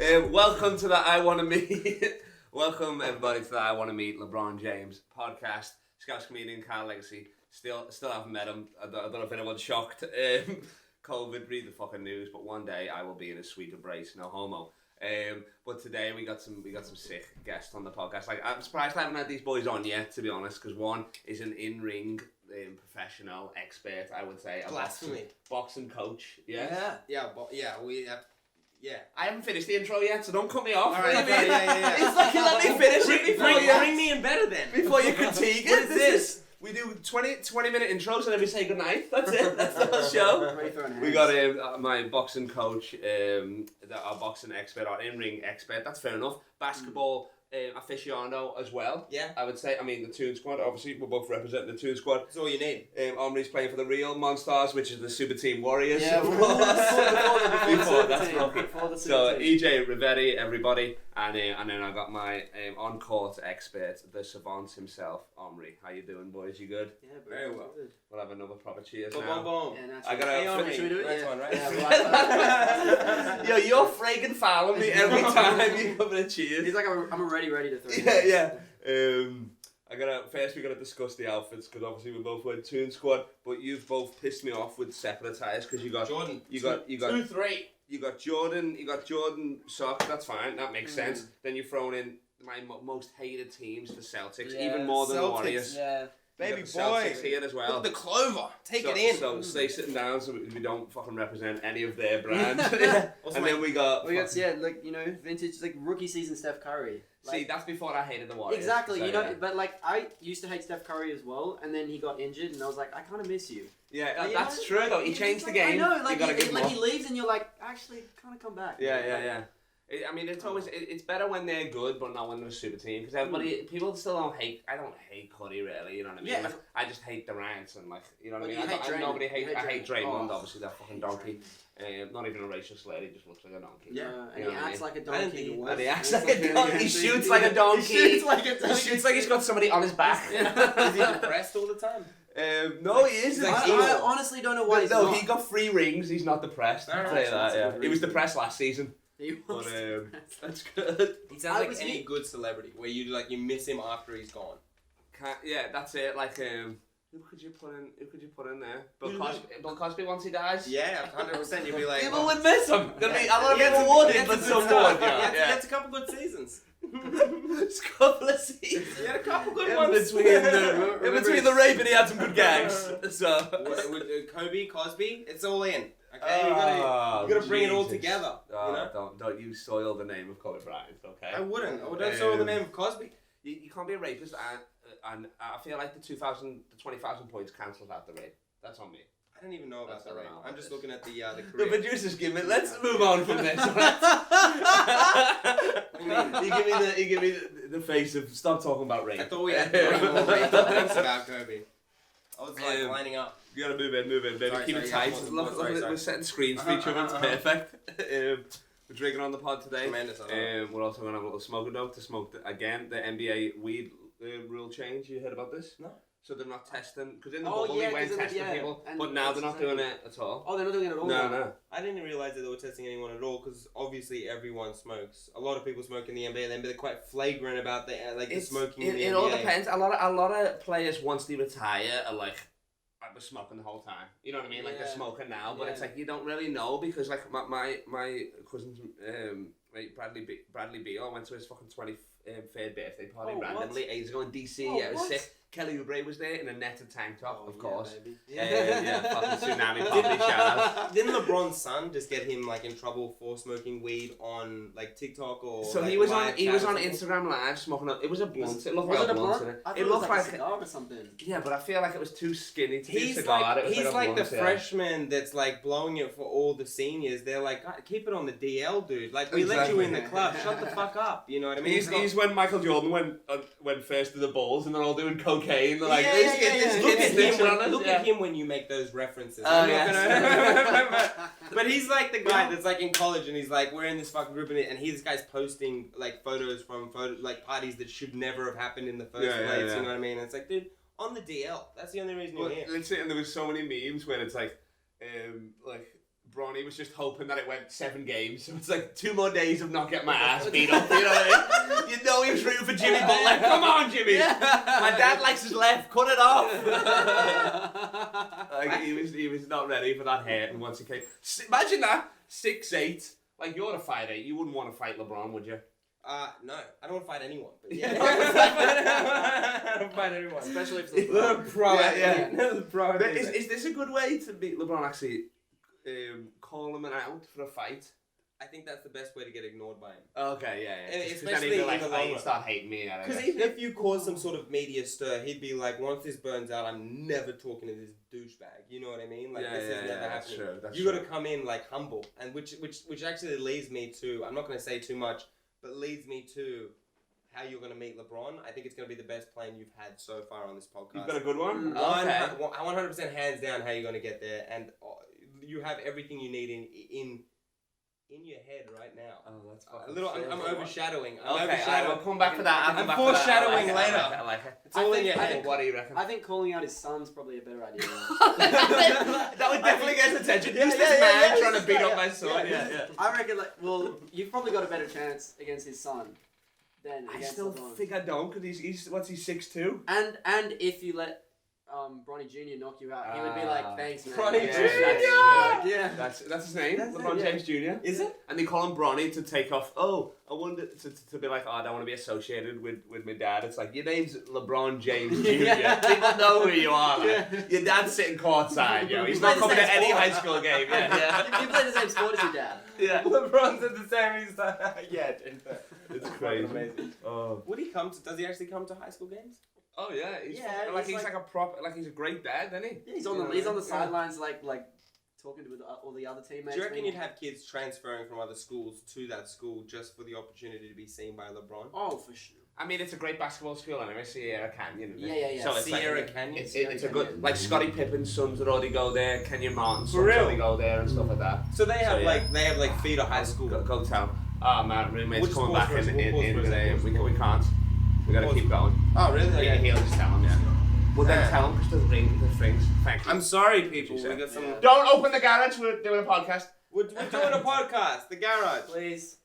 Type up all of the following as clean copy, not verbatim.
Welcome to the I Want to Meet. Welcome everybody to the I Want to Meet LeBron James podcast. Scouse comedian Carl Legacy. Still haven't met him. I don't know if anyone's shocked. COVID, read the fucking news. But one day I will be in a sweet embrace. No homo. But today we got some sick guests on the podcast. Like, I'm surprised I haven't had these boys on yet, to be honest, because one is an in-ring professional expert, I would say. Blasphemy. Boxing coach. Yeah. I haven't finished the intro yet, so don't cut me off. All right, yeah. It's like you let me finish it Bring me in better then. before you critique it. What is this? We do 20-minute intros and then we say goodnight. That's it. That's the whole show. We got my boxing coach, our boxing expert, our in-ring expert. That's fair enough. Basketball aficionado as well. Yeah. I would say. I mean, the Toon Squad. Obviously, we're both representing the Toon Squad. That's all you need. Omri's playing for the real Monsters, which is the Super Team Warriors. Yeah, before that's lucky. So EJ Rivetti, everybody, and then I got my on-court expert, the savant himself, Omri. How you doing, boys? You good? Yeah, very well. Good. We'll have another proper cheers Boom, now. boom, boom. Yeah, I gotta. Hey, Omri. Should we do it? Next Yeah. one, right? Yeah, Yo, you're friggin' fouling me every time you come in a cheers. He's like, I'm already ready to throw Yeah. First we gotta discuss the outfits because obviously we're both wearing Toon Squad, but you've both pissed me off with separate attires because you got Jordan. You got 2-3. You got Jordan socks. That's fine. That makes sense. Then you've thrown in my most hated teams, the Celtics, even more than the Celtics. Warriors. Yeah. Baby the boy. Celtics here as well. Look at the clover. Take it in. So stay sitting down so we don't fucking represent any of their brand. Also, And then we got. like, you know, vintage, like rookie season Steph Curry. Like, See, that's before I hated the Warriors. exactly, so, you know, yeah. but like I used to hate Steph Curry as well, and then he got injured, and I was like, I kind of miss you. Yeah, Like, that's you know, true though. He it's changed the like, game. I know, like you gotta give him he leaves, and you're like, actually, kind of come back. Yeah. I mean, it's better when they're good, but not when they're a super team. Because people still don't hate. I don't hate Cuddy really. You know what I mean? Yeah. Like, I just hate Durant and like, you know what I Well, mean. you hate Draymond. Nobody hates. I hate Draymond. Oh, Obviously, that fucking donkey. Not even a racial slur. He just looks like a donkey. Yeah, and You he know what I acts mean? like a I didn't donkey. think it was. And he acts like a donkey. He shoots like a donkey. He shoots like a He donkey. shoots like he's got somebody on his back. Is he depressed all the time? No, he isn't. I honestly don't know why he's No, not. he got 3 rings. He's not depressed. I'll tell you that. Yeah, he was depressed last season. He But was that's good. He sounds like was any he- good celebrity where you miss him after he's gone. Yeah, that's it. Like, who could you put in there? Bill Cosby once he dies. Yeah, 100%. You'd be like, People would miss him. There'd be a lot of He had people some- would, he had but some some good stuff. would. Yeah. He had a couple good seasons. It's a couple of seasons. He had a couple good In ones. between the rape and he had some good gags. So. With Kobe, Cosby, it's all in. Okay, you gotta bring it all Jesus. together. You know? Don't you soil the name of Kobe Bryant, okay? I wouldn't. I would soil the name of Cosby. You can't be a rapist, and I feel like the 20,000 points cancels out the rape. That's on me. I don't even know about That's that. not I'm just looking at the The career. producers give me. Let's move on from this. You give me the face of stop talking about rape. I thought we had 3 more rape things about Kobe. I was like lining up. You gotta move in, baby. Sorry, Keep it sorry, tight. yeah, Look, sorry. we're setting screens for each other. It's perfect. We're drinking on the pod today. Tremendous. We're also gonna have a little smoking note to smoke again. The NBA weed rule change. You heard about this? No. So they're not testing because in the Oh, bubble yeah, they weren't 'cause in the- testing yeah, people, and but now they're not that's doing it at all. Oh, they're not doing it at all. No. I didn't realize that they were testing anyone at all because obviously everyone smokes. A lot of people smoke in the NBA, but they're quite flagrant about the the smoking in the It NBA. all depends. A lot of players once they retire are like, I was smoking the whole time. You know what I mean? Like they're Yeah. smoking now, but Yeah. it's like you don't really know because like my cousin's mate Bradley Beal went to his fucking 23rd birthday party Oh, randomly ages ago in DC. Oh, Yeah, it was what? sick. Kelly Oubre was there in a netted tank top, of course. Baby. Yeah, fucking tsunami poppy shout out. Didn't LeBron's son just get him in trouble for smoking weed on TikTok or? So like, he was live on chat or something? Instagram Live smoking. It was a blunt. It looked Was like it a a blunt. blunt? I thought It looked was like a cigar or something. Yeah, but I feel like it was too skinny to be a He's cigar. It was he's like, a like the blunt, yeah. freshman that's blowing it for all the seniors. They're like, "God, keep it on the DL, dude. Like we let you in the club. Shut the fuck up. You know what I mean? He's when Michael Jordan went first to the Bulls and they're all doing cocaine. They're like, Yeah, this yeah, kid, yeah, this yeah. kid's snitching on us. Look Yeah. at him when you make those references. Oh, I'm not yes. gonna- But he's like the guy that's in college and he's like, we're in this fucking group and this guy's posting photos from parties that should never have happened in the first place. Yeah. You know what I mean? It's like, dude, on the DL. That's the only reason you're here. Let's say, and there was so many memes where it's like Bronny was just hoping that it went 7 games. So it's like 2 more days of not getting my ass beat up. You know what I mean? You know he was rooting for Jimmy Butler. Come on, Jimmy. My dad likes his left. Cut it off. Like he was not ready for that hit. And once he came, imagine that 6'8". Like you're a 5'8". You wouldn't want to fight LeBron, would you? No, I don't want to fight anyone. But yeah, I don't fight anyone, especially if it's LeBron. Yeah. LeBron. Is this a good way to beat LeBron? Actually, call him out for a fight. I think that's the best way to get ignored by him. Okay, yeah. Especially then in like, the long run. Start hating me. Because even if you cause some sort of media stir, he'd be like, once this burns out, I'm never talking to this douchebag. You know what I mean? Like this is never happening. You got to come in like humble, and which actually leads me to. I'm not going to say too much, but leads me to how you're going to meet LeBron. I think it's going to be the best plan you've had so far on this podcast. You've got a good one. 100% hands down how you're going to get there, and you have everything you need in your head right now. Oh, that's a little. I'm overshadowing. We'll come back for that. I'm foreshadowing later. I like it. It's all in your head. What do you reckon? I think calling out his son's probably a better idea. That would definitely get his attention. Who's this man trying to beat up my son? Yeah. I reckon, you've probably got a better chance against his son than against I still LeBron. think I don't, because he's 6'2". And if you let Bronny Jr. knock you out, he would be like, thanks, man. Bronny Yeah. That's his name, LeBron James Jr. Is it? And they call him Bronny to take off. Oh, I wanted to be like, I don't want to be associated with my dad. It's like, your name's LeBron James Jr. People know who you are. Like. Your dad's sitting courtside, yo. He's not coming to any high school game. You play the same sport as your dad. Yeah. LeBron's at the same. He's like, It's crazy. Amazing. Oh. Would he come to? Does he actually come to high school games? Oh yeah, he's he's like a prop, like he's a great dad, isn't he? Yeah, he's on the sidelines, like talking to all the other teammates. Do you reckon you'd have kids transferring from other schools to that school just for the opportunity to be seen by LeBron? Oh, for sure. I mean, it's a great basketball school anyway, Sierra Canyon. Yeah. So it's Sierra like, Canyon. It's a good, like Scottie Pippen's sons would already go there, Kenyon Martin's For sons real? already go there and stuff like that. So they have feeder high school. Go tell. Oh man, roommate's Which coming sports back first? in What today. sports We can't. We gotta keep going. Oh really? Yeah, he'll just tell him. Yeah. Well then tell him because the rings. Thank you. I'm sorry, people. We got some. Don't open the garage. We're doing a podcast. We're doing a podcast. The garage. Please.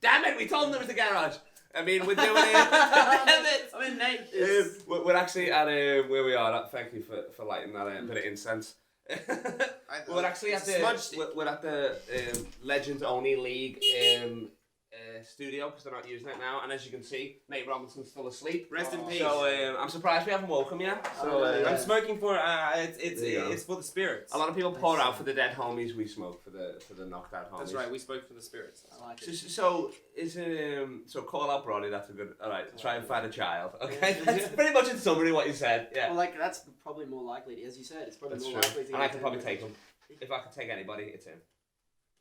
Damn it! We told them there was the garage. I mean, we're doing it. Damn it! I mean, Nate is... We're actually at where we are. Thank you for lighting that bit of incense. We're actually at the Legends Only League studio because they're not using it now. And as you can see, Nate Robinson's still asleep. Rest in peace. So I'm surprised we haven't woken him yet. So I'm smoking for it's for the spirits. a lot of people pour out for the dead homies. We smoke for the knocked out homies. That's right. We spoke for the spirits. I like it. So is it so call out Bronny? That's a good. All right, try and find a child. Okay, that's pretty much in summary what you said. Yeah. Well, that's probably more likely. As you said, it's probably That's more true. likely to. And I could probably take him. If I could take anybody, it's him.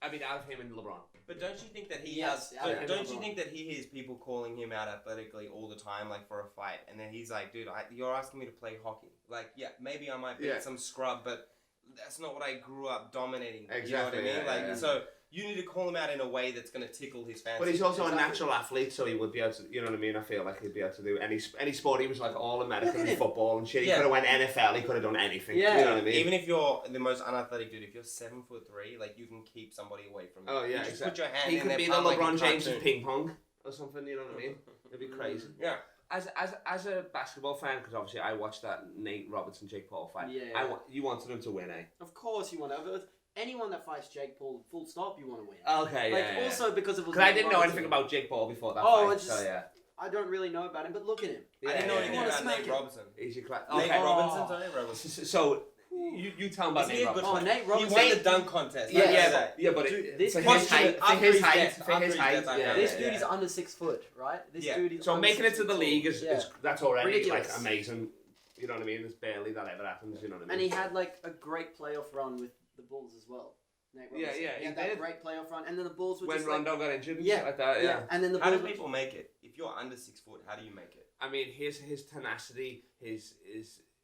I mean, out of him and LeBron. But don't you think that he Yes, has? Don't you think that he hears people calling him out athletically all the time, like for a fight, and then he's like, "Dude, you're asking me to play hockey. Like, yeah, maybe I might beat some scrub, but that's not what I grew up dominating. Exactly. You know what I mean? So you need to call him out in a way that's going to tickle his fancy. But he's also a natural athlete, so he would be able to. You know what I mean? I feel like he'd be able to do any sport. He was like all American in football and shit. He could have went NFL. He could have done anything. Yeah. You know what I mean? Even if you're the most unathletic dude, if you're 7'3", like you can keep somebody away from you. Oh yeah, You just exactly. put your hand He in could their be the palm like a LeBron James of cartoon. ping pong or something. You know what I mean? It'd be crazy. Yeah. As a basketball fan, because obviously I watched that Nate Robertson Jake Paul fight. Yeah. You wanted him to win, eh? Of course you want to. Anyone that fights Jake Paul, full stop, you want to win. Okay, Like yeah. also because of. Because I didn't know anything about Jake Paul before that Oh, fight. it's just- So yeah. I don't really know about him, but look at him. I didn't know anything yeah. about Smack Nate him. Robinson. Easy class. Nate Okay. Robinson, sorry, Robinson. So you tell him about Is he Nate a good Robinson. Nate He Robinson. won the dunk contest. Yeah, Yeah, Dude, this for dude- his height, after for his his height, death, for after his his height. death, Yeah, This yeah, dude yeah. is under 6 foot, right? This Yeah. dude is So under making it 6 to the foot league tall. is that's already Ridiculous. like amazing. You know what I mean? There's barely that ever happens. You know what I mean? And he had like a great playoff run with the Bulls as well. Nate Robinson. Yeah, He he had that did. great playoff run, and then the Bulls were when just Rondo got injured and Yeah, shit like that. Yeah. and then the How Bulls. do people make it? If you're under 6 foot, how do you make it? I mean, his tenacity, his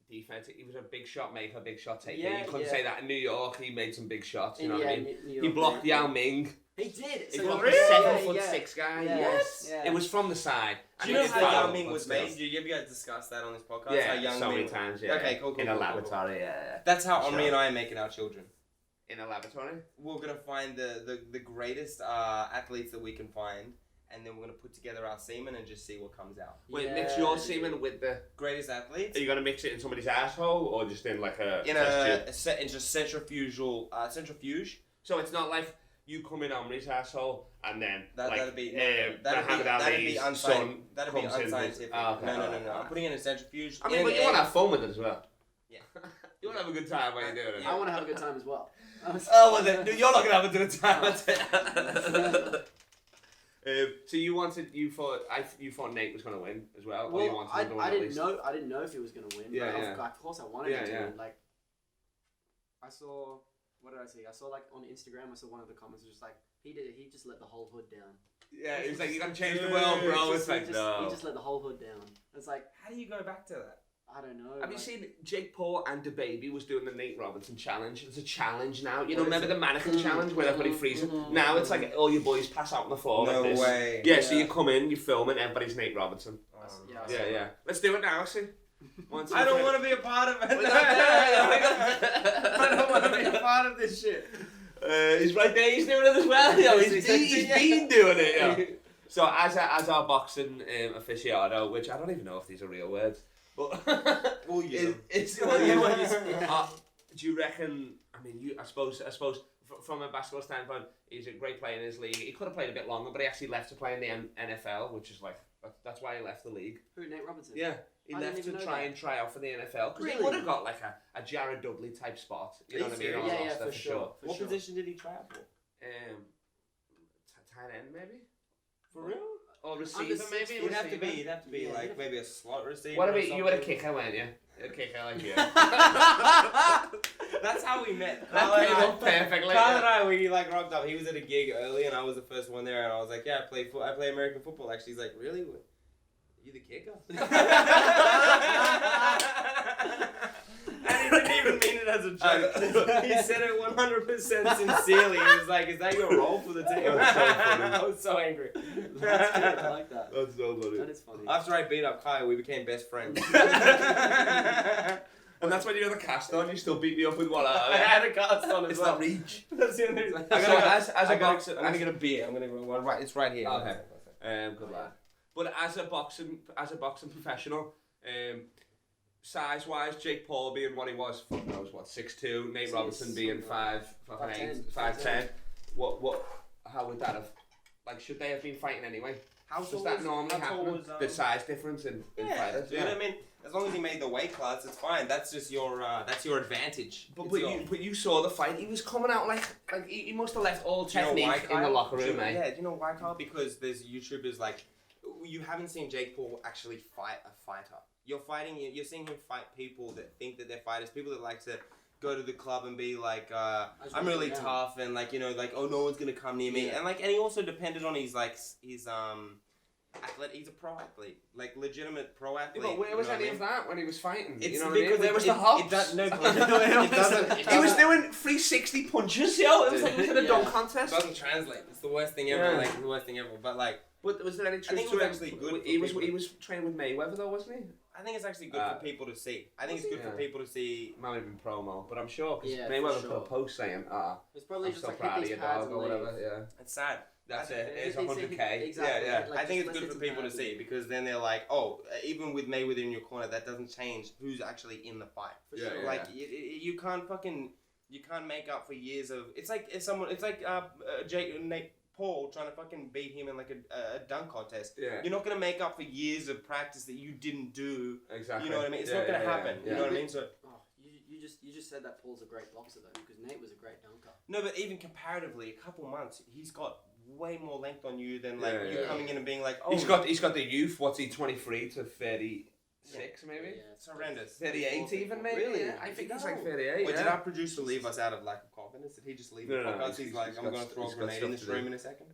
defense. He was a big shot maker, big shot taker. Yeah, you couldn't yeah. say that in New York. He made some big shots. You know Yeah, what I mean? New York, He blocked yeah. Yao Ming. He did. He So blocked really? a 7'6" guy. Yeah, Yes. yeah. It was from the side. Do you know And how he Yao fouled, Ming but was still. made? Have you guys discussed that on this podcast? Yeah, how Young so Ming... many times. Yeah. Okay, cool. In a cool. laboratory. Yeah. That's how Omri Sure. and I are making our children. in a laboratory. We're gonna find the greatest athletes that we can find, and then we're gonna put together our semen and just see what comes out. Wait, mix your semen with the greatest athletes. Are you gonna mix it in somebody's asshole or just in like a in just centrifuge? So it's not like you come in Omri's asshole and then that'd be unscientific. That'd be unscientific. No. I'm putting it in a centrifuge. I mean, but you want to have fun with it as well. Yeah. You want to have a good time while you're doing it. I want to have a good time as well. Oh, well then, you're not gonna have a good time. So you thought Nate was gonna win as well. Well, or you wanted I didn't know if he was gonna win. Yeah, but of course I wanted him to win. Like, I saw. What did I see? I saw like on Instagram. I saw one of the comments was just like he just let the whole hood down. Yeah, he was like, "You gotta change the world, bro." It's like, no. He just let the whole hood down. It's like, how do you go back to that? I don't know. Have you seen Jake Paul and DaBaby was doing the Nate Robinson challenge? It's a challenge now. You know, remember the mannequin challenge where everybody freezes? Now it's like all your boys pass out on the floor no like this. Way. Yeah, so you come in, you film it, everybody's Nate Robinson. Yeah. Let's do it now, see? I don't want to be a part of it. I don't want to be a part of this shit. He's right there. He's doing it as well. Yo. He's been doing it. Yo. So as our boxing aficionado, which I don't even know if these are real words, but we'll use them. Do you reckon? I mean, I suppose from a basketball standpoint, he's a great player in his league. He could have played a bit longer, but he actually left to play in the NFL, which is like that's why he left the league. Who, Nate Robinson? Yeah. He left to try out for the NFL because he would have got like a Jared Dudley type spot. You know what I mean? Yeah, for sure. What position did he try out for? Tight end maybe. For real? Or receiver maybe. He'd have to be like maybe a slot receiver. What about you? Were a kicker, weren't you? A kicker like you. That's how we met. That came up perfectly. Carl and I, we like rocked up. He was at a gig early, and I was the first one there. And I was like, "Yeah, I play American football." Actually, he's like, "Really? You the kicker?" And he didn't even mean it as a joke. He said it 100% sincerely. He was like, "Is that your role for the team?" That's so funny. I was so angry. That's good. I like that. That's so funny. That is funny. After I beat up Kyle, we became best friends. And that's when you had the cast on. You still beat me up with one eye. I had a cast on as it's well. Not reach. That's the only reason. I'm gonna get a beer. I'm gonna go right. It's right here. Okay. Good lad. But as a boxing professional, size-wise, Jake Paul being what he was, 6'2", Nate Robinson being 5'10". How would that have? Like, should they have been fighting anyway? Does that normally happen? The size difference in fighters. You know what I mean? As long as he made the weight class, it's fine. That's just your advantage. But you saw the fight. He was coming out like he must have left all technique in the locker room, mate. Yeah, do you know why, Carl? Because there's YouTubers like you haven't seen Jake Paul actually fight a fighter. You're seeing him fight people that think that they're fighters. People that like to go to the club and be like, I'm really tough and like oh no one's gonna come near me and he also depended on his athlete. He's a pro athlete, like legitimate pro athlete. Yeah, but where was any of that when he was fighting? It's you know what I mean? There was the hops. It doesn't. He was doing 360 punches, yo. It was like in a dunk contest. It doesn't translate. It's the worst thing ever. Like the worst thing ever. But like. But was there any truth to it? I think it was actually good. He was training with Mayweather though, wasn't he? I think it's actually good for people to see. I think it's good for people to see. Might have been promo, but I'm sure because Mayweather put a post saying, it's probably I'm just so like proud of your dog or whatever. Yeah. It's sad. That's it. It's 100K. Exactly. Yeah. Like, I think it's good for people to see because then they're like, oh, even with Mayweather in your corner, that doesn't change who's actually in the fight. For sure. Like you can't make up for years of. It's like Nate Paul trying to fucking beat him in like a dunk contest. Yeah. You're not gonna make up for years of practice that you didn't do. Exactly. You know what I mean? It's not gonna happen. You know what I mean? So. You just said that Paul's a great boxer though, because Nate was a great dunker. No, but even comparatively, a couple months, he's got way more length on you than you coming in and being like, oh. He's got the youth. What's he? 23 to 36 maybe. Yeah, it's horrendous. 38 even maybe. Really? Yeah. I think he's like 38. Wait, did our producer leave us out of lack of confidence? Did he just leave the podcast? He's like, I'm going to throw a grenade in this room in a second.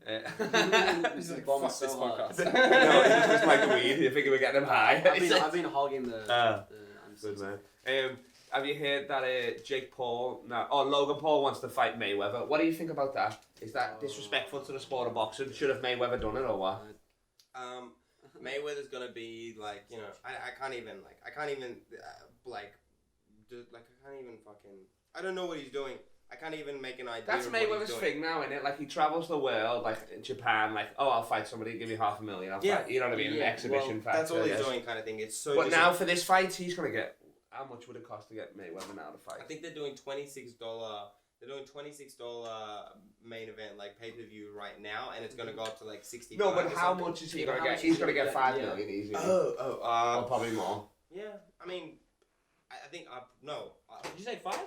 He's like, fuck this podcast. No, he just was like weed. You think we're getting him high? I've been hogging the. Good man. Have you heard that Logan Paul wants to fight Mayweather? What do you think about that? Is that disrespectful to the sport of boxing? Should have Mayweather done it or what? Mayweather's gonna be like, I can't even fucking. I don't know what he's doing. I can't even make an idea. That's of what he's Mayweather's doing. thing now, isn't it? Like he travels the world, like in Japan, like I'll fight somebody, give me $500,000. I'll fight. You know what I mean? An exhibition fight. That's all he's doing, kind of thing. It's so. But now for this fight, he's gonna get. How much would it cost to get Mayweather now to fight? I think they're doing $26. They're doing $26 main event like pay per view right now, and it's gonna go up to like 60. No, but how much is he gonna get? He's gonna get $5 million easy. Or probably more. Yeah, I mean, I think no. Did you say 5?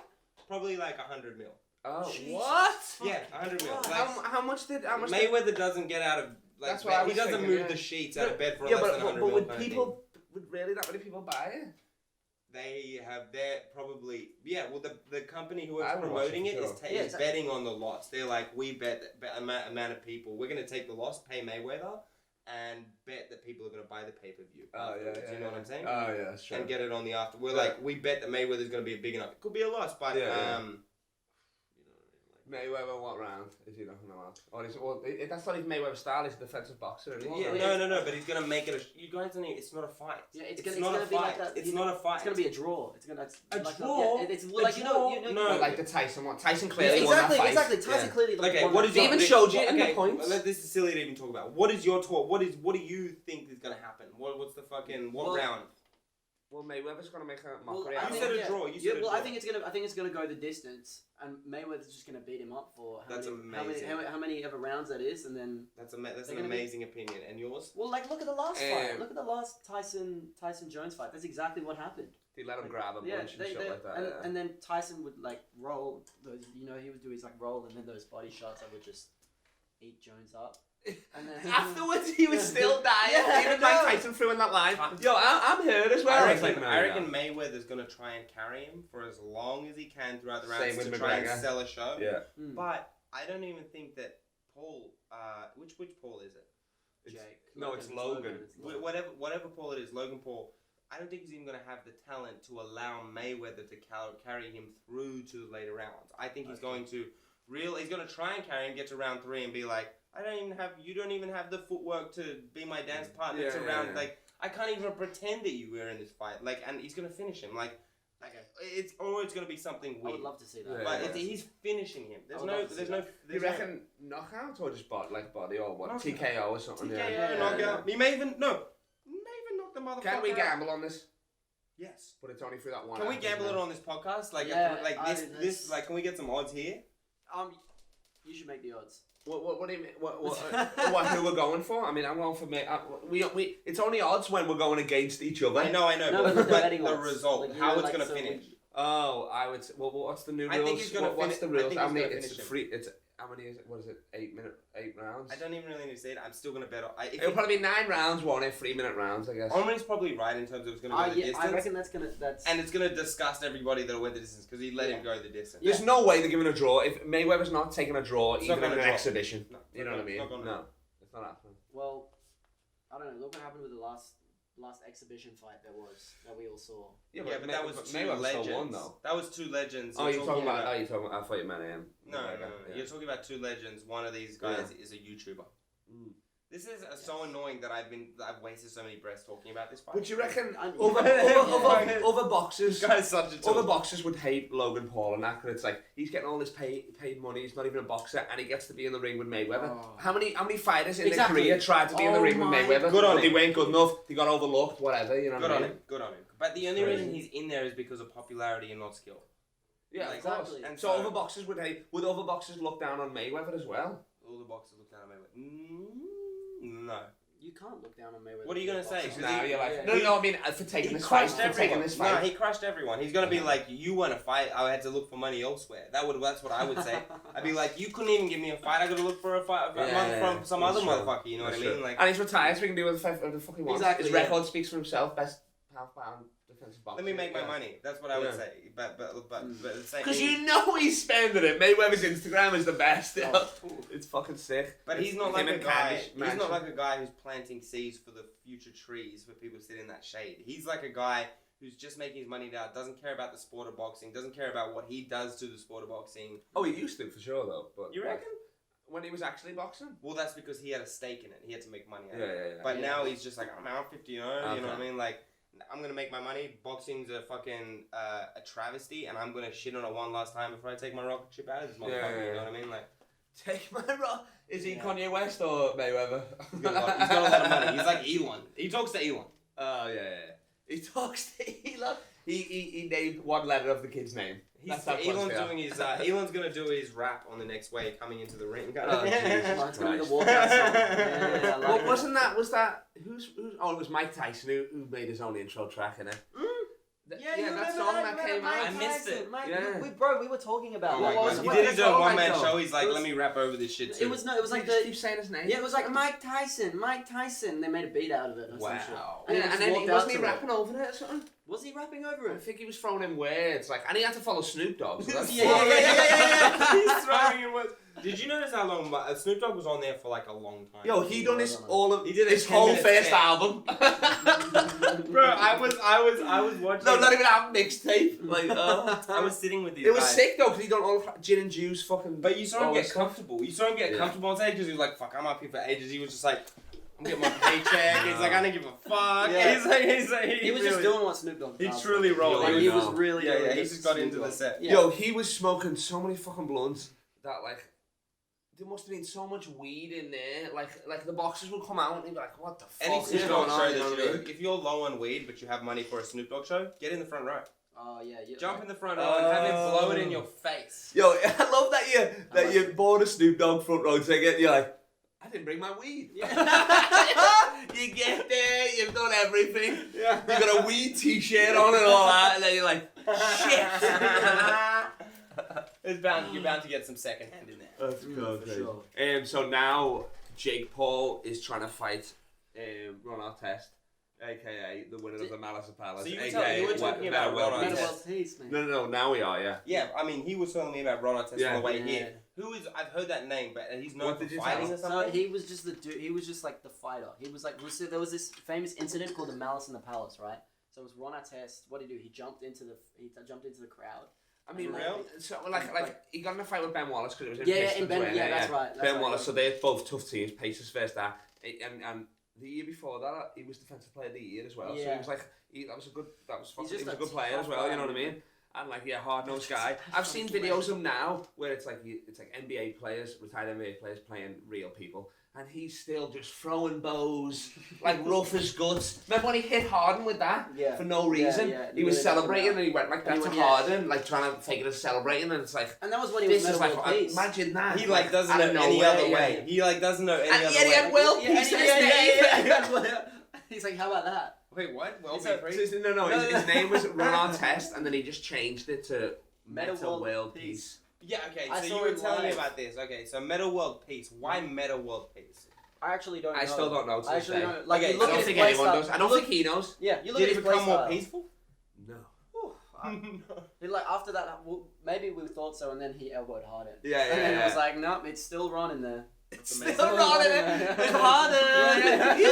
Probably like 100 mil. Oh, Jesus. what? Yeah, 100 mil. Like, how much did Mayweather doesn't get out of like that's what I was he doesn't thinking, move yeah. the sheets out of bed for yeah, less than 100 but mil. would people would really that many people buy it? They have their probably well the company who is I would promoting watch it, it sure. is betting on the loss. They're like, we bet amount of people. We're gonna take the loss, pay Mayweather, and bet that people are gonna buy the pay per view. Oh yeah, you know what I'm saying? Oh yeah, that's true. And get it on the after. We're like, we bet that Mayweather's gonna be big enough. It could be a loss, but Mayweather, what round is he not gonna have? Or is it, well, that's not even Mayweather's style. He's a defensive boxer. Isn't he? No. But he's gonna make it. You guys don't. It's not a fight. Yeah, it's not gonna a be fight. like that. It's not a fight. It's gonna be a draw. It's gonna a like, draw. Yeah, it's like No, like the Tyson one. Tyson clearly won that fight. Exactly. Tyson clearly. Okay, won what that is He fight. even showed you in the okay, points. This is silly to even talk about. What is your talk? What do you think is gonna happen? What's the fucking round? Well, Mayweather's gonna make a Well, mockery. I out of think- said a yeah. draw. You said a draw. I think it's gonna go the distance, and Mayweather's just gonna beat him up for how many ever rounds that is, and then That's an amazing opinion. And yours? well, like look at the last fight. Look at the last Tyson Jones fight. That's exactly what happened. They let him grab a bunch and shit like that. and then Tyson would like roll those. He would do his like roll, and then those body shots that would just eat Jones up. And then Afterwards, he was still dying. Yeah, Even I Mike know. Tyson threw in that line. Yo, I'm here as well. I reckon Mayweather's gonna try and carry him for as long as he can throughout the rounds Same with to try McGregor. and sell a show. Yeah. But I don't even think that Paul. Which Paul is it? Jake. No, it's Logan. Whatever Paul it is, Logan Paul. I don't think he's even going to have the talent to allow Mayweather to carry him through to the later rounds. I think he's going to he's going to try and carry him, get to round 3 and be like, you don't even have the footwork to be my dance partner to round, like, I can't even pretend that you were in this fight. Like, and he's going to finish him. Like, it's always going to be something weird. I would love to see that. But he's finishing him. You reckon knockout or just body or what? Knockout. TKO or something? TKO, knockout. He may even knock the motherfucker Can we out. gamble on this? Yes. But it's only through that one. Can we act, gamble isn't it on this podcast? Like, Yeah, this, like, can we get some odds here? You should make the odds. What do you mean? What who we're going for? I mean, I'm going for me. We. It's only odds when we're going against each other. I know. No, but the but betting the odds. result, Like, how it's like, gonna so finish. Oh, I would. Well, what's the new rules? I think he's gonna what's the finish- I rules? think How he's many? gonna It's finish him. free. It's how many is it? What is it? 8 rounds. I don't even really need to say it. I'm still gonna bet on. It'll probably be 9 rounds, won't it? 3-minute rounds, I guess. Omri's probably right in terms of it's gonna go the distance. I reckon that's. And it's gonna disgust everybody that went the distance because he let him go the distance. There's no way they're giving a draw. If Mayweather's not taking a draw, It's even not in gonna an draw. exhibition, No, you know what I mean? it's not gonna No, it's not happening. Well, I don't know. Look what happened with the last exhibition fight that we all saw. Yeah, but that was two Mayweather legends. still won though. That was 2 legends. Oh, you're talking about. I thought you meant him. No. You're talking about 2 legends. One of these guys is a YouTuber. This is so annoying that I've wasted so many breaths talking about this fight. Would you reckon Yeah. other boxers? This guy's such a tool. Other boxers would hate Logan Paul and that, 'cause it's like he's getting all this paid money. He's not even a boxer, and he gets to be in the ring with Mayweather. Oh. How many fighters in Exactly. their career tried to be in the ring with my Mayweather? Good on They him. weren't good enough. They got overlooked. Whatever, you know. Good what I on mean? him. Good on him. But the only reason he's in there is because of popularity and not skill. Yeah, Like, of course. exactly. And So other boxers would hate. Would other boxers look down on Mayweather as well? all the boxers look down at Mayweather. No. You can't look down on Mayweather. What are you gonna say? Boxing. Now you're like, Yeah. no. I mean, for taking He this fight. crushed For taking everyone. this fight. No, he crushed everyone. He's gonna be like, you want a fight? I had to look for money elsewhere. That's what I would say. I'd be like, you couldn't even give me a fight. I gotta look for a fight from some other motherfucker. You know what I mean? Like, and he's retired, so he can do whatever the fuck he wants. Exactly, His yeah. record speaks for himself. Best half-pound defensive boxer. let me make my money. That's what I would say. But the same. Because you know he's spending it. Mayweather's Instagram is the best. Oh. It's fucking sick. But he's not Him like a and guy. Candice He's Mansion. not like a guy who's planting seeds for the future trees for people to sit in that shade. He's like a guy who's just making his money now. Doesn't care about the sport of boxing. Doesn't care about what he does to the sport of boxing. Oh, he used to for sure though. But You reckon? when he was actually boxing? Well, that's because he had a stake in it. He had to make money out of it. Yeah. But Yeah. now he's just like, I'm out 50-0. You know what I Okay. mean? Like I'm gonna make my money. Boxing's a fucking a travesty, and I'm gonna shit on it one last time before I take my rocket ship out of this motherfucker. You know what I mean? Like, take my rock. Is he Kanye West or Mayweather? He's got a lot of money. He's like Elon. He talks to Elon. Oh yeah. He talks to Elon. He named one letter of the kid's name. Elon's gonna do his rap on the next way coming into the ring. Oh, it's gonna be the walkout song. Yeah, I like was that who's oh, it was Mike Tyson who made his own intro track in it. Yeah, that song that came out. I missed it. Yeah. We were talking about Oh my God. He did his own one-man show. He's like, let me rap over this shit too. It was like keep saying his name. Yeah, it was like Mike Tyson. They made a beat out of it. Or some shit. And then wasn't he rapping over it or something? Was he rapping over it? I think he was throwing in words and he had to follow Snoop Dogg. So that's yeah. He's throwing in words. Did you notice how long Snoop Dogg was on there for like a long time? Yo, he done his He did his whole first album. Bro, I was watching. No, not even a mixtape. Like, I was sitting with these guys. It was guys. sick though, because he done all the gin and juice fucking. But you saw him get comfortable. You saw him get comfortable on stage because he was like, "Fuck, I'm up here for ages." He was just like, "I'm getting my paycheck." He's like, "I don't give a fuck." Yeah. He was just doing what Snoop Dogg does. He truly rolled. Like, he was really. Yeah. He just got into the set. Yeah. Yo, he was smoking so many fucking blunts that like. There must have been so much weed in there. Like the boxers would come out and they'd be like, "What the fuck is going on?" If you're low on weed but you have money for a Snoop Dogg show, get in the front row. Oh yeah. Jump in the front row and have him blow it in your face. Yo, I love that you bought a Snoop Dogg front row ticket. You're like, I didn't bring my weed. Yeah. You get there, you've done everything. Yeah. You got a weed T-shirt on and all that, and then you're like, shit. You're bound to get some second hand in there. That's good. For sure. So now Jake Paul is trying to fight Ron Artest, aka the winner of the Malice of Palace. So you were talking about Ron Artest. No. Now we are, yeah. Yeah, I mean, he was telling me about Ron Artest on the way here. Who is? I've heard that name, but he's known for fighting or something. No, he was just the dude. He was just like the fighter. He was like, there was this famous incident called the Malice in the Palace, right? So it was Ron Artest. What did he do? He jumped into the crowd. I mean, so like he got in a fight with Ben Wallace because it was in Pistons. That's right. Ben Wallace. So they're both tough teams. Pacers first that, and the year before that, he was defensive player of the year as well. Yeah. So he was like, he was a good player as well. You know what I mean? And like, hard-nosed guy. I've seen videos of him now where it's like NBA players, retired NBA players playing real people. And he's still just throwing bows, like rough as guts. Remember when he hit Harden with that? Yeah. For no reason? Yeah. He was celebrating and he went like that to Harden, like trying to fake it as celebrating, and it's like... And that was when he was Metta World Peace. Imagine that. He like doesn't know any other way. He like doesn't know any other way. And he had World Peace in his name. He's like, how about that? Wait, what? No, his name was Ron Artest, and then he just changed it to Metta World Peace. Yeah, okay, so you were telling me about this. Okay, so Metta World Peace. Why Metta World Peace? I actually don't know. I still don't know. I actually don't. Like, I don't think anyone does. I don't think he knows. Yeah, you look Did at it become more peaceful? No. Like after that, maybe we thought so, and then he elbowed Harden. Yeah. And then it was like, nope, it's still Ron in there. It's still Ron in there. It's Harden.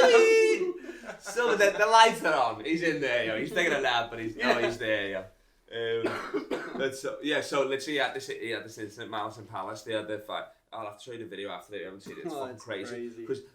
Still, the lights are on. He's in there, yo. He's taking a nap, but he's there, yo. So literally at this incident, Malice and Palace, they had the fight. I'll have to show you the video after that. You haven't seen it. It's fucking crazy.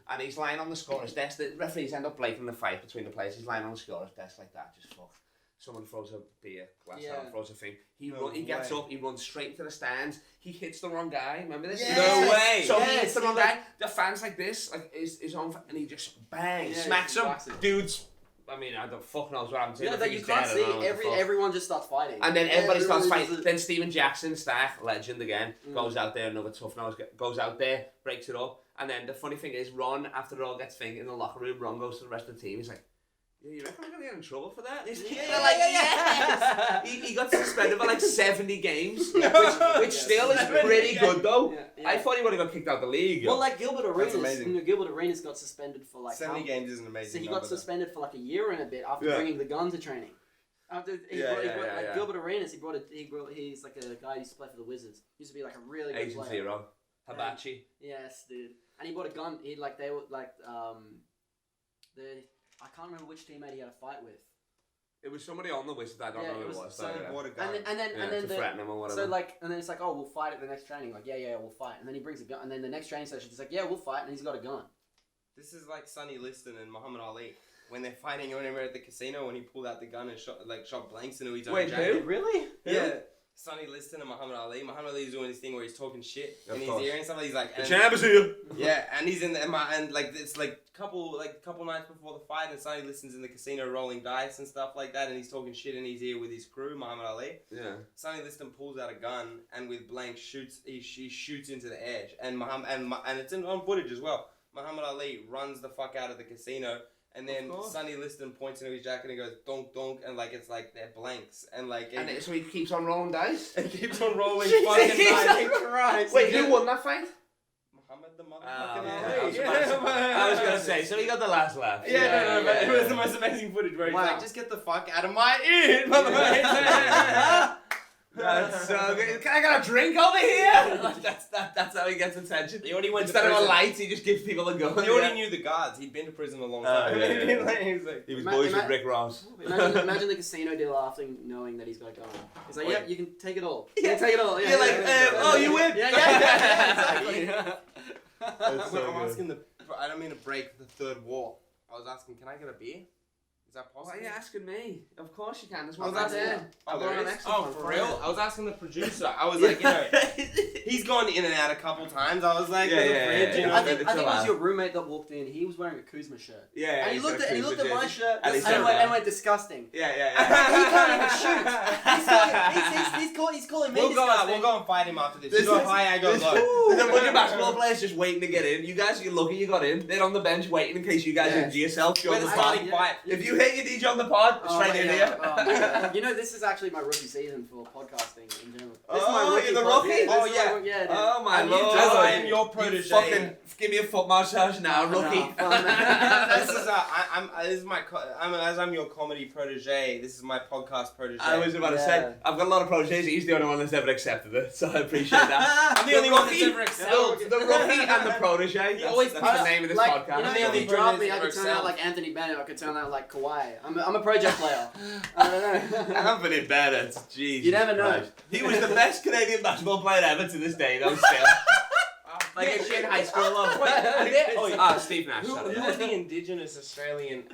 And he's lying on the scorer's desk. The referees end up breaking the fight between the players. He's lying on the scorer's desk like that, just fucked. Someone throws a beer glass out, throws a thing. He gets up, he runs straight into the stands. He hits the wrong guy. Remember this? Yes. No way. So he hits the wrong guy. The fans like this, like his own, and he just bang, smacks him. Dudes. I mean, I don't fuck knows what happened to him. Yeah, that you can't see. Everyone just starts fighting. And then everybody starts fighting. Then Steven Jackson, Stack, legend again, goes out there, another tough nose, goes out there, breaks it up. And then the funny thing is, Ron, after it all gets thing in the locker room, Ron goes to the rest of the team. He's like, yeah, you reckon I'm going to get in trouble for that? Yes! He got suspended for like 70 games, which still is pretty good though. Yeah. I thought he would have got kicked out of the league. Well, like Gilbert Arenas, Gilbert Arenas got suspended for like 70 games isn't amazing. So he got suspended for like a year and a bit after bringing the gun to training. Gilbert Arenas, he's like a guy who used to play for the Wizards. He used to be like a really good Asian player. Zero. Hibachi. Yes, dude. And he bought a gun. I can't remember which teammate he had a fight with. It was somebody on the Wizards. I don't know who it was. So, bought a gun. And then to threaten him or whatever. So and then it's like, oh, we'll fight at the next training. Like, yeah, we'll fight. And then he brings a gun. And then the next training session, he's like, yeah, we'll fight. And he's got a gun. This is like Sonny Liston and Muhammad Ali. when they're fighting when they were at the casino when he pulled out the gun and shot blanks into his own Wait, jacket. who? Really? Yeah. Sonny Liston and Muhammad Ali. Muhammad Ali's doing this thing where he's talking shit in his ear and stuff. He's like, the champ is here. yeah, and he's in the and like it's like couple nights before the fight, and Sonny Liston's in the casino rolling dice and stuff like that, and he's talking shit in his ear with his crew, Muhammad Ali. Yeah. Sonny Liston pulls out a gun and with blank shoots. He shoots into the edge, and and it's on footage as well. Muhammad Ali runs the fuck out of the casino. And then Sonny Liston points into his jacket and goes donk donk, and like it's like they're blanks and like So he keeps on rolling dice. He keeps on rolling fucking dice. Christ. Wait, who won that fight? Muhammad the Yeah. motherfucker. I was gonna say, so he got the last laugh. Yeah, but it was the most amazing footage where he's Wow. like, just get the fuck out of my ear, motherfucker. That's so good. Can I get a drink over here? That's how he gets attention. He already went Instead to of a prison. light, he just gives people a gun. He already knew the guards. He'd been to prison a long time. He was boys with Rick Ross. Imagine the casino dealer after knowing that he's got a gun. He's like, "Yep, you can take it all. Yeah. You can take it all." Yeah, You're like, oh, you win. Yeah, exactly. I'm asking I don't mean to break the third wall. I was asking, can I get a beer? Is that possible? Why are you asking me? Of course you can. There's I one was right asking. there. Oh, I've got there an is? extra Oh, one for for real? you. I was asking the producer. I was like, he's gone in and out a couple times. I was like, Yeah, the yeah, fridge, yeah. you know. I think it Chill was out. your roommate that walked in. He was wearing a Kuzma shirt. Yeah, And he looked at my shirt And he and said went, that. disgusting. Yeah. He can't even shoot. He's calling me We'll go out. disgusting. We'll go and fight him after this. This You go is- high, I go low. There's a bunch of basketball players just waiting to get in. You guys are lucky you got in. They're on the bench waiting in case you guys Yeah. injure yourself during We're the the pod. starting fight. If you hit your DJ on the pod, straight in here. You know, this is actually my rookie season for podcasting in general. This Oh, is my rookie you're the pod- rookie? Yeah, this Oh, is yeah. my- yeah. Oh my And lord! as I am your You protege. fucking give me a foot massage now, rookie. I'm your comedy protege. This is my podcast protege. I was about to say, I've got a lot of proteges. He's the only one that's ever accepted it, so I appreciate that. I'm the only one that's ever excelled. The rookie and the protege. That's the name of this like, podcast. You know, The if only you draft me, I ever could turn out excelled. like Anthony Bennett. I could turn out like Kawhi. I'm a project player. I don't know. Anthony Bennett, Jesus You never know. Christ. He was the best Canadian basketball player ever to this day, though, still. Like a kid in high school. Steve Nash. Who sorry. are the Indigenous Australian?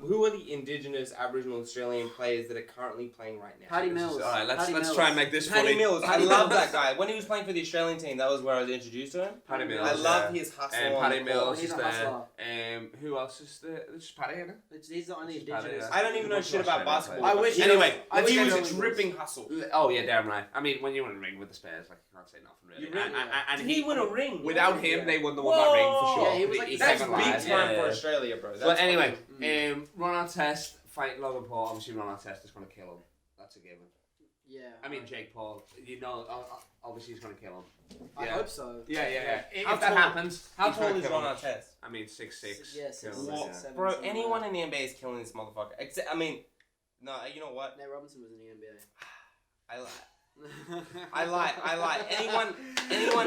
Who are the Indigenous Aboriginal Australian players that are currently playing right now? Paddy Mills. Alright, let's Paddy try and make this funny. Paddy Mills. I love that guy. When he was playing for the Australian team, that was where I was introduced to him. Paddy Mills. I love his hustle. And on Paddy the court. Mills He's is a there. hustler. Who else is there? It's just Paddy, isn't it? He's the only Just Paddy, Indigenous. yeah. I don't even know shit about basketball. I wish. Anyway, I wish he was everyone a dripping hustle. Oh yeah, damn right. I mean, when you win a ring with the Spurs, like you can't say nothing really. You ring, and Did he win a ring? Without him, Yeah. they wouldn't have won that ring for sure. Yeah, he was like He the That's came second big alive. time Yeah, for yeah. Australia, bro. But anyway, Ron Artest fighting Logan Paul. Obviously, Ron Artest is going to kill him. That's a given. Yeah. I mean, Jake Paul. You know, obviously he's going to kill him. I Yeah. hope so. Yeah. If How that tall- happens, How he's gonna tall is kill Ron him. Artest? I mean, 6'6". Yeah, 6'6", Kill him, yeah. 7". Bro, something anyone like in the NBA is killing this motherfucker. Except, I mean, no, you know what? that. Nate Robinson was in the NBA. I lie. I lie. Anyone.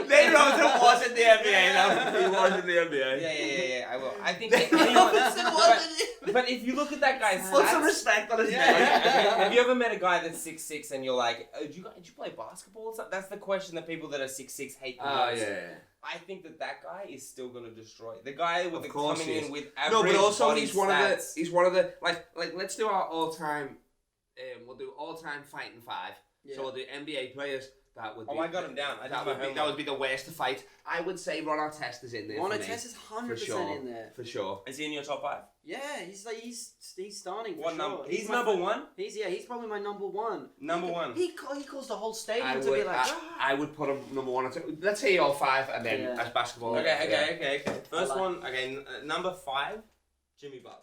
Nate Robinson was in the NBA, though. He was in the NBA. Yeah. I will. I think Nate anyone. Robinson was in But if you look at that guy's Put some stats. respect on his Okay, name. have you ever met a guy that's 6'6" and you're like, did you play basketball or something? That's the question that people that are 6'6" hate the Oh, most. yeah. I think that guy is still gonna destroy. The guy with Of the course coming he is. in with No, average but also body he's stats. one of the like let's do our all time. We'll do all time fighting five. Yeah. So we'll do NBA players. That would be. Oh, I got him down. I did That my would be homework. the worst to fight. I would say Ron Artest is in there. Ron for me, Artest is 100% sure. in there. for sure. Is he in your top 5? Yeah, he's starting for What sure. number? He's He's my number fir- 1. He's probably my number one. Number one. He calls the whole stadium I to be would. like. I would put him number 1 or 2. Let's say all 5, and then Yeah. as basketball. Okay. First I like one. Okay, number 5, Jimmy Butler.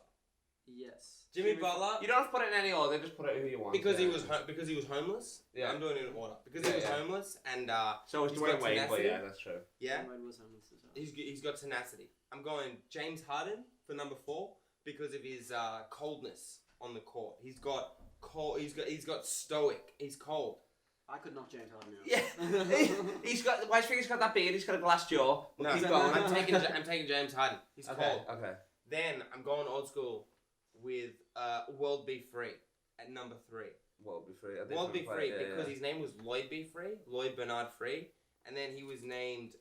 Yes. Jimmy Butler. You don't have to put it in any order. Just put it who you want. Because he Yeah. was homeless. Yeah. I'm doing it in order. Because Yeah, he was yeah. homeless and So it's he's Dwayne got Wade, but tenacity. yeah, that's true. yeah, Wade was homeless as well. he's got tenacity. I'm going James Harden for number 4 because of his coldness on the court. He's got cold. He's got stoic. He's cold. I could knock James Harden out. Yeah, he's got. Why do you think he's got that beard? He's got a glass jaw. We'll No, keep going. I'm taking James Harden. He's cold. Okay. Then I'm going old school with World Be Free at number 3. World Be Free. World Be Free because his name was Lloyd Be Free, Lloyd Bernard Free, and then he was named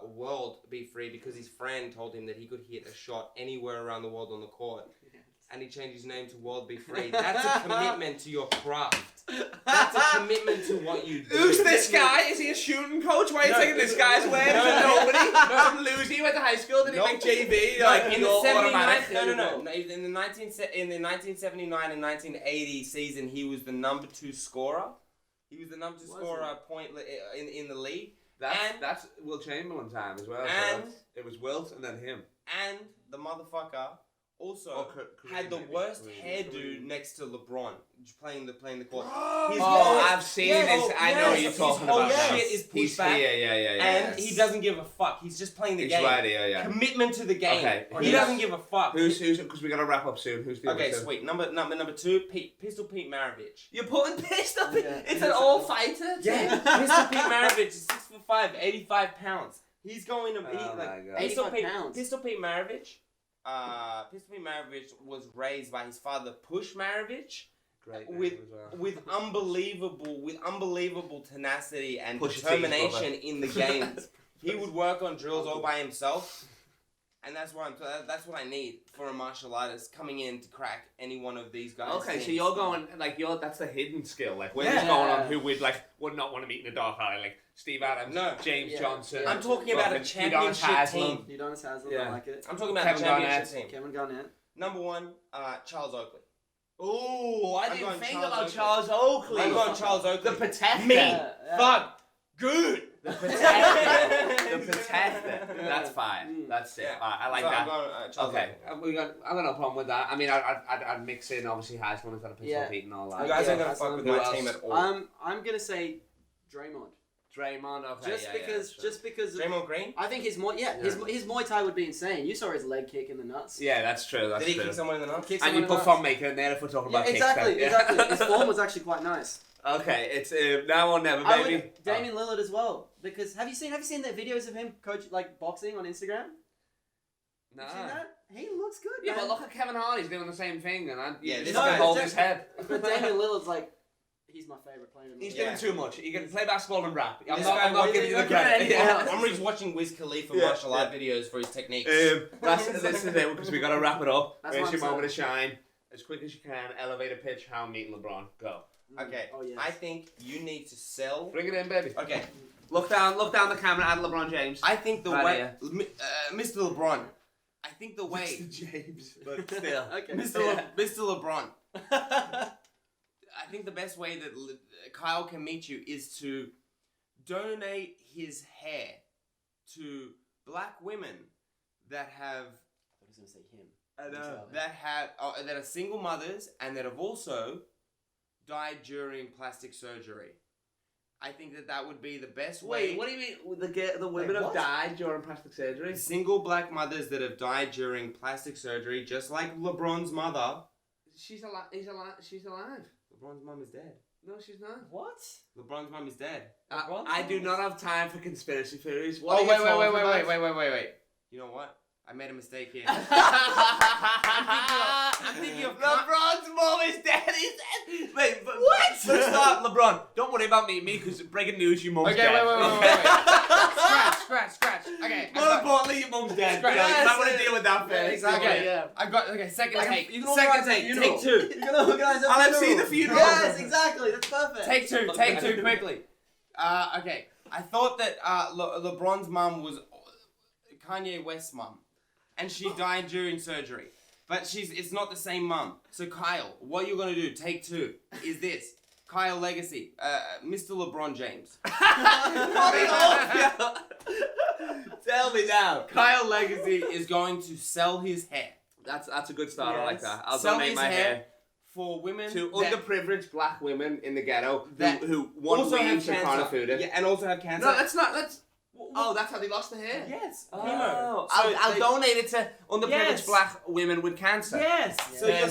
World Be Free because his friend told him that he could hit a shot anywhere around the world on the court. and he changed his name to World Be Free. That's a commitment to your craft. That's a commitment to what you do. Who's this guy? Is he a shooting coach? Why are you taking this guy's word? Nobody. Some loser. He went to high school. Did he make JV? In the 79, in the 1979 and 1980 season, he was the number 2 scorer. He was the number 2 scorer in the league. That's Will Chamberlain time as well. And so it was Wilt and then him. And the motherfucker also had the worst hairdo next to LeBron playing the court. I've seen this. I know what you're talking about. His whole shit is pushed back. And he doesn't give a fuck. He's just playing the game. Right, Commitment to the game. Okay. He doesn't give a fuck. Who's? Because we gotta wrap up soon. Who's the other two? Okay, sweet. Number 2, Pistol Pete Maravich. You're putting Pistol Pete. It's an all fighter. Yeah. Pistol Pete Maravich is 6'5", 85 pounds. He's going to be 85 pounds. Pistol Pete Maravich. Pistol Pete Maravich was raised by his father, Push Maravich, with unbelievable tenacity and determination in the games. He would work on drills all by himself, and that's what I need for a martial artist coming in to crack any one of these guys. Okay, so you're going that's the hidden skill. Like we're just going on who would not want to meet in a dark alley, like Steve Adams, James Johnson. I'm talking about a championship team. Udonis Haslem, I like it. I'm talking about a championship team. Kevin Garnett. Number 1, Charles Oakley. Oh, I didn't think about Charles Oakley. I'm going Charles Oakley. The protector. Me. Fuck. Good. The protector. The protector. That's fine. That's it. Yeah. I like that. Okay. I've got no problem with that. I mean, I'd mix in obviously Haslem instead of Pistol Pete and all that. You guys ain't gonna fuck with my team at all. I'm gonna say Draymond. Okay. Just because. Draymond Green. I think his Muay Thai would be insane. You saw his leg kick in the nuts. Yeah, that's true. Did he kick someone in the nuts? And you put fun maker in there if we're talking about kicks. Exactly. His form was actually quite nice. Okay, it's now or never, baby. Damian Lillard as well, because have you seen the videos of him boxing on Instagram? No. Have you seen that? He looks good. Yeah, man. but look at Kevin Hart. He's doing the same thing, and this guy holds his head. But Damian Lillard's he's my favorite player. He's doing too much. He can play basketball and rap. I'm not giving you the credit. I'm just watching Wiz Khalifa martial art videos for his techniques. This is it, because we got to wrap it up. Where's your moment to shine? As quick as you can, elevator pitch, how I'm meeting LeBron. Go. Okay. Oh, yes. I think you need to sell. Bring it in, baby. Okay. Look down the camera at LeBron James. I think the way, Mr. LeBron. I think the way, Mr. James, but still. Okay. Mr. LeBron. I think the best way that Kyle can meet you is to donate his hair to black women that have. I was gonna say him. That are single mothers and that have also died during plastic surgery. I think that would be the best way. Wait, what do you mean? The women have died during plastic surgery? Single black mothers that have died during plastic surgery, just like LeBron's mother. She's alive. She's alive. LeBron's mom is dead. No, she's not. What? LeBron's mom is dead. I do not have time for conspiracy theories. Wait. You know what? I made a mistake here. I'm thinking of LeBron's mom is dead. Wait, what? Stop, LeBron. Don't worry about me, because breaking news, your mom's dead. Wait. Scratch. Okay. More importantly, your mom's dead. You might want to deal with that first. Exactly. Okay, yeah. I've got second take. Second take. Take 2. You're gonna organize a I'll see the funeral. Yes, exactly. That's perfect. Take two quickly. Okay. I thought that LeBron's mum was Kanye West's mum, and she died during surgery. But it's not the same mum. So Kyle, what you're gonna do? Take 2 is this. Kyle Legacy, Mr. LeBron James. Tell me now. Kyle Legacy is going to sell his hair. That's a good start. Yes. I like that. I'll sell donate his my hair for women to underprivileged black women in the ghetto who also want have to cancer. kind of food it. Yeah, and also have cancer. No, that's not. That's. Oh, that's how they lost the hair? Yes. Oh. I'll donate it to underprivileged black women with cancer. Yes. So you're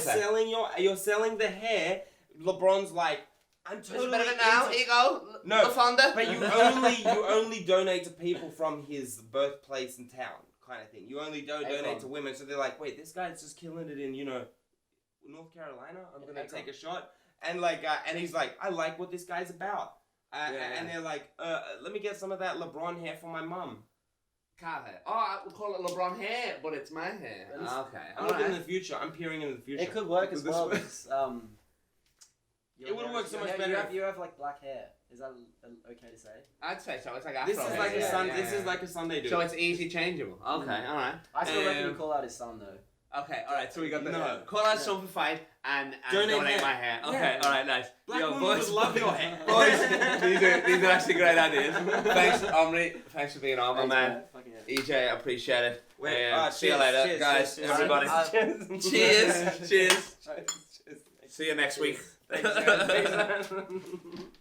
selling the hair. LeBron's like, I'm totally better than now. Here you go. No. The founder. But you only donate to people from his birthplace and town, kind of thing. You only donate to women. So they're like, wait, this guy's just killing it in, North Carolina. I'm gonna take a shot. And and he's like, I like what this guy's about. And they're like, let me get some of that LeBron hair for my mum. Cat hair. Oh, we'll call it LeBron hair, but it's my hair. Okay. I'm looking in the future. I'm peering into the future. It could work as well. Because, it would work so much better. You have like black hair. Is that okay to say? I'd say so. It's like afro This is hair. like a sun. This is like a Sunday dude. So it's easy changeable. Okay, alright. I still reckon you call out his son though. Okay, alright, so we got the No. call out something fine and donate my hair. Okay, Yeah. alright, nice. Black Yo, women boys, would love your hair. boys, these are actually great ideas. Thanks, Omri. Thanks for being on, my man. EJ, I appreciate it. See you later, guys, everybody. Cheers. Cheers. See you next week. Thanks, guys.